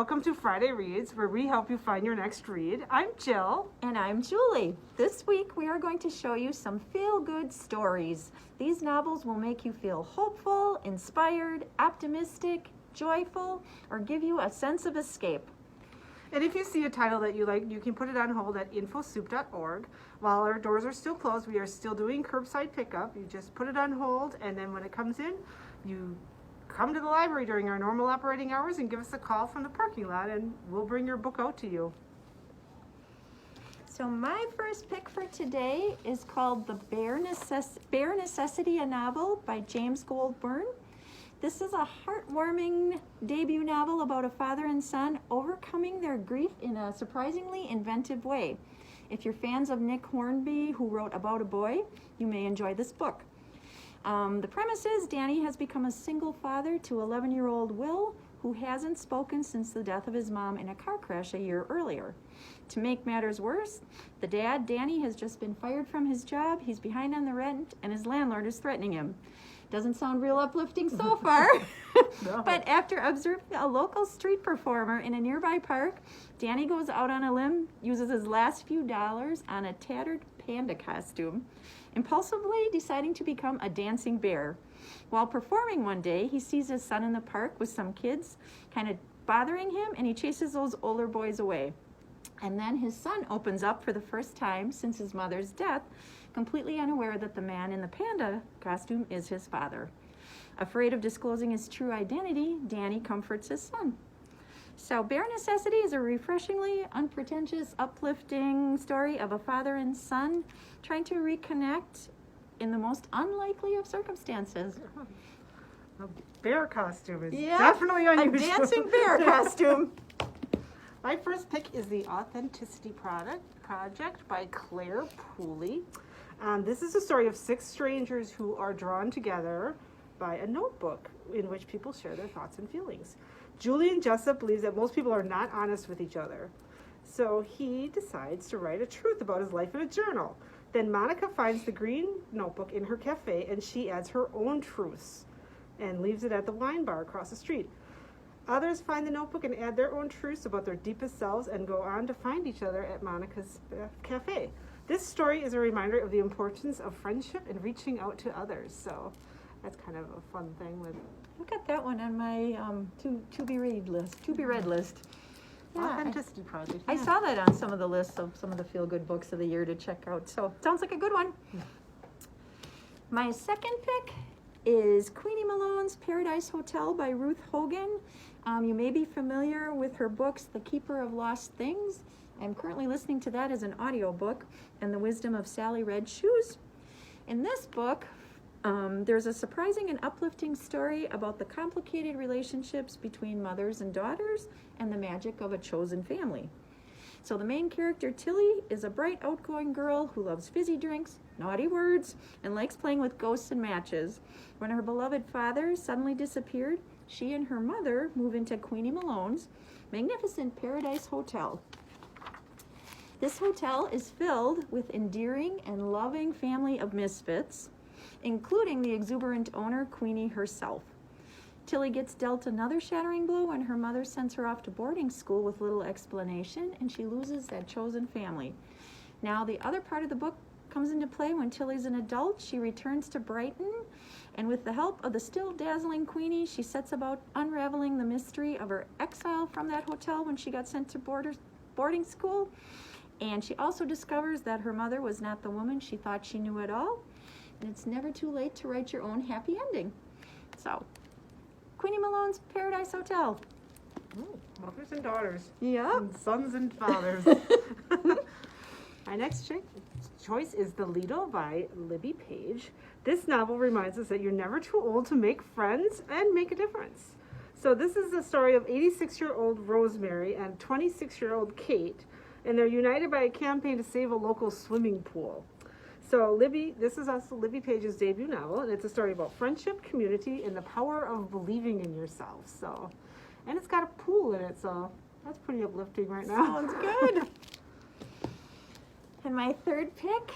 Welcome to Friday Reads, where we help you find your next read. I'm Jill. And I'm Julie. This week we are going to show you some feel-good stories. These novels will make you feel hopeful, inspired, optimistic, joyful, or give you a sense of escape. And if you see a title that you like, you can put it on hold at infosoup.org. While our doors are still closed, we are still doing curbside pickup. You just put it on hold, and then when it comes in, you come to the library during our normal operating hours and give us a call from the parking lot, and we'll bring your book out to you. So my first pick for today is called The Bare Necessity, a novel by James Goldburn. This is a heartwarming debut novel about a father and son overcoming their grief in a surprisingly inventive way. If you're fans of Nick Hornby, who wrote About a Boy, you may enjoy this book. The premise is Danny has become a single father to 11-year-old Will, who hasn't spoken since the death of his mom in a car crash a year earlier. To make matters worse, the dad, Danny, has just been fired from his job, he's behind on the rent, and his landlord is threatening him. Doesn't sound real uplifting so far. No. But after observing a local street performer in a nearby park, Danny goes out on a limb, uses his last few dollars on a tattered panda costume, impulsively deciding to become a dancing bear. While performing one day, he sees his son in the park with some kids kind of bothering him, and he chases those older boys away. And then his son opens up for the first time since his mother's death, completely unaware that the man in the panda costume is his father. Afraid of disclosing his true identity, Danny comforts his son. So Bare Necessity is a refreshingly unpretentious, uplifting story of a father and son trying to reconnect in the most unlikely of circumstances. A bear costume is definitely unusual. A dancing bear costume. My first pick is The Authenticity Project by Claire Pooley. This is a story of 6 strangers who are drawn together by a notebook in which people share their thoughts and feelings. Julian Jessup believes that most people are not honest with each other. So he decides to write a truth about his life in a journal. Then Monica finds the green notebook in her cafe, and she adds her own truths and leaves it at the wine bar across the street. Others find the notebook and add their own truths about their deepest selves and go on to find each other at Monica's cafe. This story is a reminder of the importance of friendship and reaching out to others. So that's kind of a fun thing with. I've got that one on my to be read list. Yeah, Authenticity Project. I saw that on some of the lists of some of the feel-good books of the year to check out. So sounds like a good one. Yeah. My second pick is Queenie Malone's Paradise Hotel by Ruth Hogan. You may be familiar with her books, The Keeper of Lost Things. I'm currently listening to that as an audiobook, and The Wisdom of Sally Red Shoes. In this book, there's a surprising and uplifting story about the complicated relationships between mothers and daughters and the magic of a chosen family. So the main character, Tilly, is a bright, outgoing girl who loves fizzy drinks, naughty words, and likes playing with ghosts and matches. When her beloved father suddenly disappeared, she and her mother move into Queenie Malone's magnificent Paradise Hotel. This hotel is filled with endearing and loving family of misfits, including the exuberant owner, Queenie herself. Tilly gets dealt another shattering blow when her mother sends her off to boarding school with little explanation, and she loses that chosen family. Now, the other part of the book comes into play when Tilly's an adult. She returns to Brighton, and with the help of the still dazzling Queenie, she sets about unraveling the mystery of her exile from that hotel when she got sent to boarding school. And she also discovers that her mother was not the woman she thought she knew at all. And it's never too late to write your own happy ending. So, Queenie Malone's Paradise Hotel. Ooh, mothers and daughters. Yeah. And sons and fathers. My next choice is The Lido by Libby Page. This novel reminds us that you're never too old to make friends and make a difference. So this is the story of 86-year-old Rosemary and 26-year-old Kate, and they're united by a campaign to save a local swimming pool. So this is also Libby Page's debut novel, and it's a story about friendship, community, and the power of believing in yourself. So, and it's got a pool in it, so that's pretty uplifting right now. Sounds good. And my third pick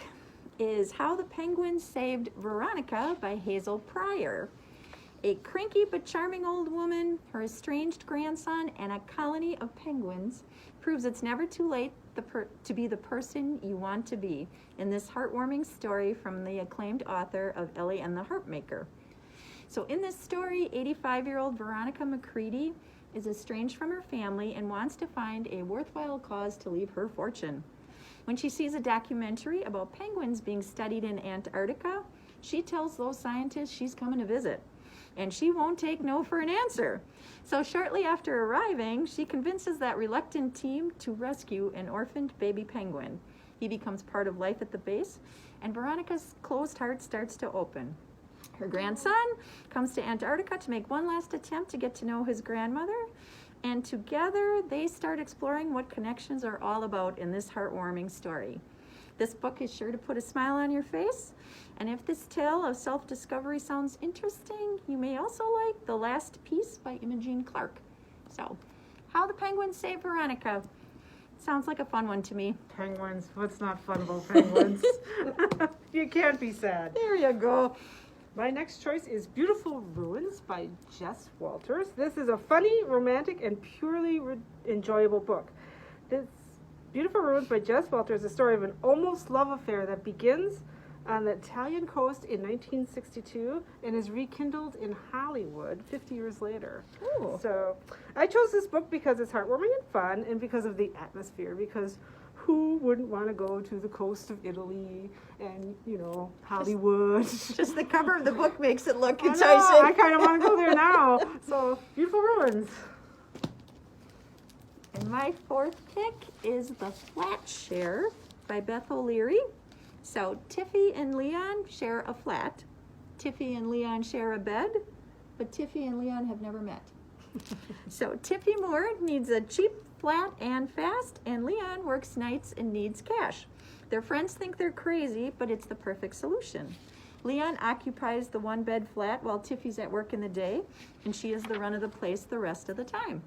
is How the Penguin Saved Veronica by Hazel Pryor. A cranky but charming old woman, her estranged grandson, and a colony of penguins proves it's never too late to be the person you want to be in this heartwarming story from the acclaimed author of Ellie and the Heartmaker. So in this story, 85-year-old Veronica McCready is estranged from her family and wants to find a worthwhile cause to leave her fortune. When she sees a documentary about penguins being studied in Antarctica, she tells those scientists she's coming to visit, and she won't take no for an answer. So shortly after arriving, she convinces that reluctant team to rescue an orphaned baby penguin. He becomes part of life at the base, and Veronica's closed heart starts to open. Her grandson comes to Antarctica to make one last attempt to get to know his grandmother, and together they start exploring what connections are all about in this heartwarming story. This book is sure to put a smile on your face, and if this tale of self-discovery sounds interesting, you may also like The Last Piece by Imogen Clark. So, How the Penguins Saved Veronica. Sounds like a fun one to me. Penguins. What's not fun about penguins? You can't be sad. There you go. My next choice is Beautiful Ruins by Jess Walters. This is a funny, romantic, and purely enjoyable book. This Beautiful Ruins by Jess Walters is a story of an almost love affair that begins on the Italian coast in 1962 and is rekindled in Hollywood 50 years later. Ooh. So I chose this book because it's heartwarming and fun, and because of the atmosphere, because who wouldn't want to go to the coast of Italy and, Hollywood? Just the cover of the book makes it look I enticing. know, I kind of want to go there now. So, Beautiful Ruins. And my fourth pick is The Flat Share by Beth O'Leary. So Tiffy and Leon share a flat. Tiffy and Leon share a bed, but Tiffy and Leon have never met. So Tiffy Moore needs a cheap flat and fast, and Leon works nights and needs cash. Their friends think they're crazy, but it's the perfect solution. Leon occupies the one-bed flat while Tiffy's at work in the day, and she is the run of the place the rest of the time.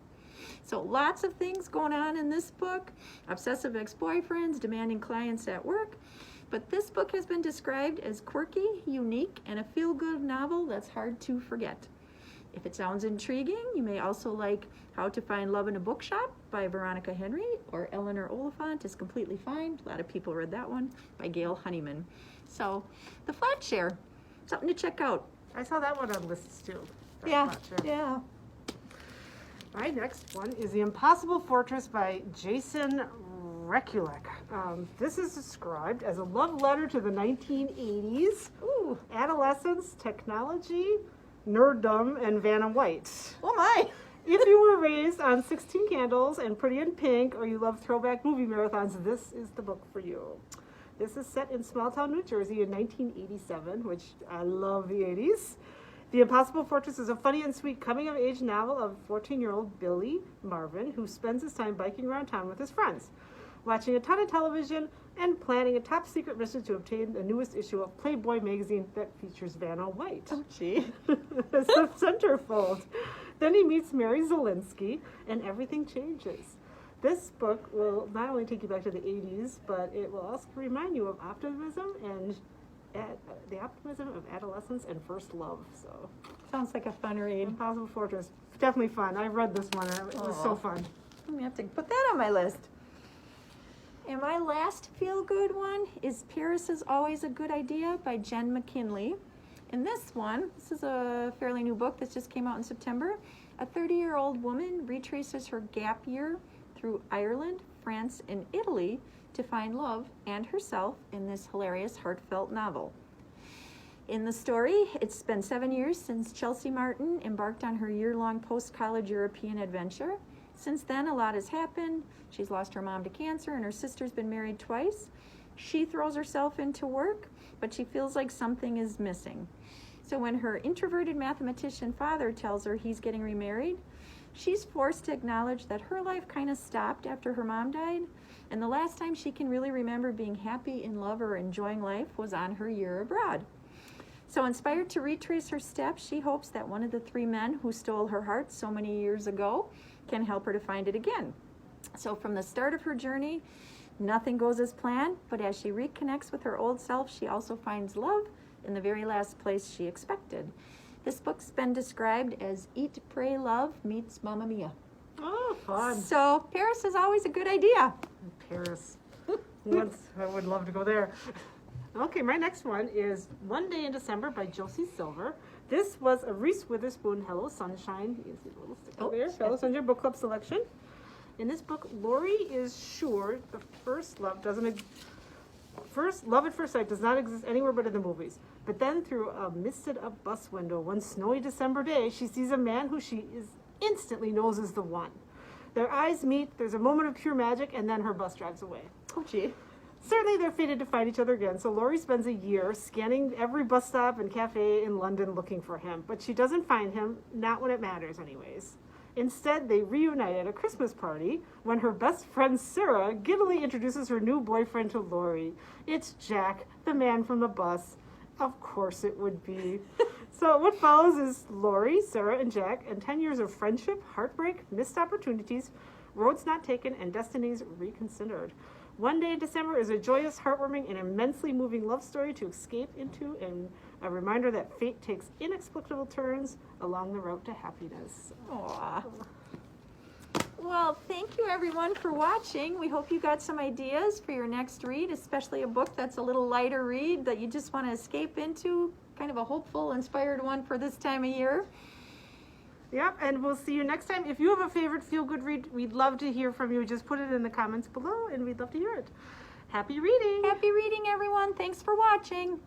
So lots of things going on in this book. Obsessive ex-boyfriends, demanding clients at work. But this book has been described as quirky, unique, and a feel-good novel that's hard to forget. If it sounds intriguing, you may also like How to Find Love in a Bookshop by Veronica Henry, or Eleanor Oliphant is Completely Fine. A lot of people read that one, by Gail Honeyman. So, The Flat Share, something to check out. I saw that one on lists too. Yeah. My next one is The Impossible Fortress by Jason Rekulek. This is described as a love letter to the 1980s, adolescence, technology, nerddom, and Vanna White. Oh my! If you were raised on 16 Candles and Pretty in Pink, or you love throwback movie marathons, this is the book for you. This is set in small town New Jersey in 1987, which I love the 80s. The Impossible Fortress is a funny and sweet coming-of-age novel of 14-year-old Billy Marvin, who spends his time biking around town with his friends, watching a ton of television, and planning a top-secret mission to obtain the newest issue of Playboy magazine that features Vanna White. Oh, gee. As the centerfold. Then he meets Mary Zielinski, and everything changes. This book will not only take you back to the 80s, but it will also remind you of optimism and the optimism of adolescence and first love. So, Sounds like a fun read. Impossible Fortress, definitely fun. I read this one, and it was so fun. I'm gonna have to put that on my list. And my last feel-good one is Paris is Always a Good Idea by Jen McKinley. In this one, this is a fairly new book that just came out in September. A 30-year-old woman retraces her gap year through Ireland, France, and Italy to find love and herself in this hilarious, heartfelt novel. In the story, it's been 7 years since Chelsea Martin embarked on her year-long post-college European adventure. Since then, a lot has happened. She's lost her mom to cancer, and her sister's been married twice. She throws herself into work, but she feels like something is missing. So when her introverted mathematician father tells her he's getting remarried, she's forced to acknowledge that her life kind of stopped after her mom died, and the last time she can really remember being happy, in love, or enjoying life was on her year abroad. So inspired to retrace her steps, she hopes that one of the three men who stole her heart so many years ago can help her to find it again. So from the start of her journey, nothing goes as planned, but as she reconnects with her old self, she also finds love in the very last place she expected. This book's been described as Eat, Pray, Love meets Mamma Mia. Oh, fun. So Paris is always a good idea. Paris. Once, I would love to go there. Okay, my next one is One Day in December by Josie Silver. This was a Reese Witherspoon Hello Sunshine. You can see the little sticker there. Hello Sunshine Book Club selection. In this book, Lori is sure the first love at first sight does not exist anywhere but in the movies. But then through a misted up bus window one snowy December day, she sees a man who she instantly knows is the one. Their eyes meet, there's a moment of pure magic, and then her bus drives away. Oh, gee. Certainly they're fated to find each other again, so Lori spends a year scanning every bus stop and cafe in London looking for him. But she doesn't find him, not when it matters anyways. Instead, they reunite at a Christmas party when her best friend Sarah giddily introduces her new boyfriend to Lori. It's Jack, the man from the bus. Of course it would be. So what follows is Lori, Sarah, and Jack, and 10 years of friendship, heartbreak, missed opportunities, roads not taken, and destinies reconsidered. One Day in December is a joyous, heartwarming, and immensely moving love story to escape into, and a reminder that fate takes inexplicable turns along the road to happiness. Aww. Well, thank you everyone for watching. We hope you got some ideas for your next read, especially a book that's a little lighter read that you just want to escape into, kind of a hopeful, inspired one for this time of year. Yep, and we'll see you next time. If you have a favorite feel-good read, we'd love to hear from you. Just put it in the comments below, and we'd love to hear it. Happy reading! Happy reading, everyone. Thanks for watching.